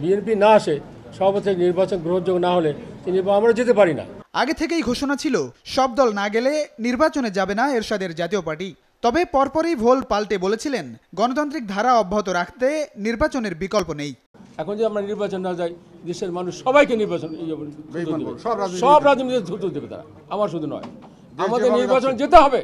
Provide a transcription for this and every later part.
BNP না আসে, সভাপতি নির্বাচন গ্রহণযোগ্য না হলে তিনি আমরা যেতে পারি না। আগে থেকেই ঘোষণা ছিল সব দল না গেলে নির্বাচনে যাবে না এরশাদের জাতীয় পার্টি। তবে পরপরই ভোল পাল্টে বলেছিলেন গণতান্ত্রিক ধারা অব্যাহত রাখতে নির্বাচনের বিকল্প নেই। এখন যদি আমরা নির্বাচন না যাই, দেশের মানুষ সবাইকে নির্বাচন সব রাজনীতি দ্রুত দেবে তারা, আমার শুধু নয়, আমাদের নির্বাচন যেতে হবে।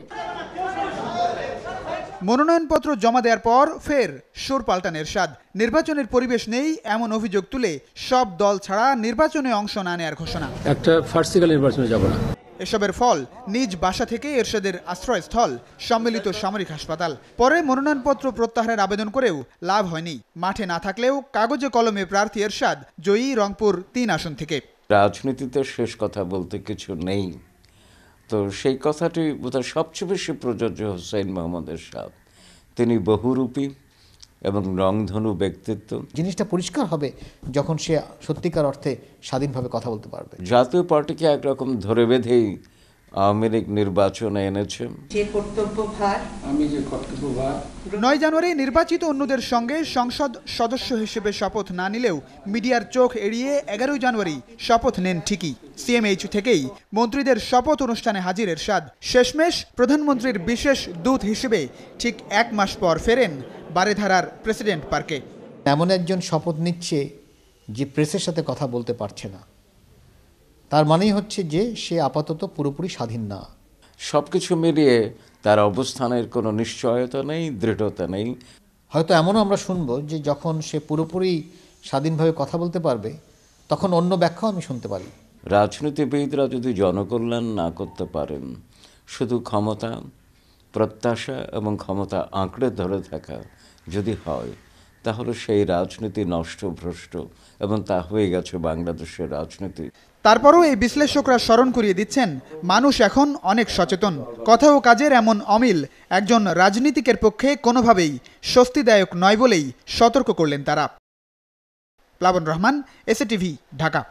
মনোনয়নপত্র জমা দেওয়ার পর ফের সুর পাল্টান এরশাদ। নির্বাচনের পরিবেশ নেই এমন অভিযোগ তুলে সব দল ছাড়া নির্বাচনে অংশ না নেয়ার ঘোষণা। একটা ফার্সিক্যাল নির্বাচনে যাব না। এসবের ফল নিজ বাসা থেকে এরশাদের আশ্রয়স্থল সম্মিলিত সামরিক হাসপাতাল। পরে মনোনয়নপত্র প্রত্যাহারের আবেদন করেও লাভ হয়নি। মাঠে না থাকলেও কাগজে কলমে প্রার্থী এরশাদ জয়ী রংপুর ৩ আসন থেকে। রাজনীতিতে শেষ কথা বলতে কিছু নেই, তো সেই কথাটি বোধহয় সবচেয়ে বেশি প্রযোজ্য হোসেন মোহাম্মদ এরশাদ। তিনি বহুরূপী এবং রংধনু ব্যক্তিত্ব। জিনিসটা পরিষ্কার হবে যখন সে সত্যিকার অর্থে স্বাধীনভাবে কথা বলতে পারবে। জাতীয় পার্টিকে একরকম ধরে বেঁধেই আওয়ামী লীগ নির্বাচনে এনেছে। আমি যে কর্তব্যভার ৯ জানুয়ারি নির্বাচিত অন্যদের সঙ্গে সংসদ সদস্য হিসেবে শপথ না নিলেও মিডিয়ার চোখ এড়িয়ে ১১ জানুয়ারি শপথ নেন ঠিকই। সিএমএইচ থেকেই মন্ত্রীদের শপথ অনুষ্ঠানে হাজির এরশাদ। শেষমেশ প্রধানমন্ত্রীর বিশেষ দূত হিসেবে ঠিক ১ মাস পর ফেরেন বারেধারার প্রেসিডেন্ট পার্কে। এমন একজন শপথ নিচ্ছে যে প্রেসের সাথে কথা বলতে পারছে না, তার মানেই হচ্ছে যে সে আপাতত পুরোপুরি স্বাধীন না। সব কিছু মিলিয়ে তার অবস্থানের কোনো নিশ্চয়তা নেই, দৃঢ়তা নেই। হয়তো এমনও আমরা শুনব যে যখন সে পুরোপুরি স্বাধীনভাবে কথা বলতে পারবে তখন অন্য ব্যাখ্যাও আমি শুনতে পারি। রাজনীতিবিদরা যদি জনকল্যাণ না করতে পারেন, শুধু ক্ষমতা, প্রত্যাশা এবং ক্ষমতা আঁকড়ে ধরে থাকা যদি হয়, তাহলে সেই রাজনীতি নষ্ট, ভ্রষ্ট, এবং তা হয়ে গেছে বাংলাদেশের রাজনীতি। তারপরও এই বিশ্লেষকরা স্মরণ করিয়ে দিচ্ছেন মানুষ এখন অনেক সচেতন। কথা ও কাজের এমন অমিল একজন রাজনীতিকের পক্ষে কোনোভাবেই স্বস্তিদায়ক নয় বলেই সতর্ক করলেন তারা। প্লাবন রহমান, এসএটিভি, ঢাকা।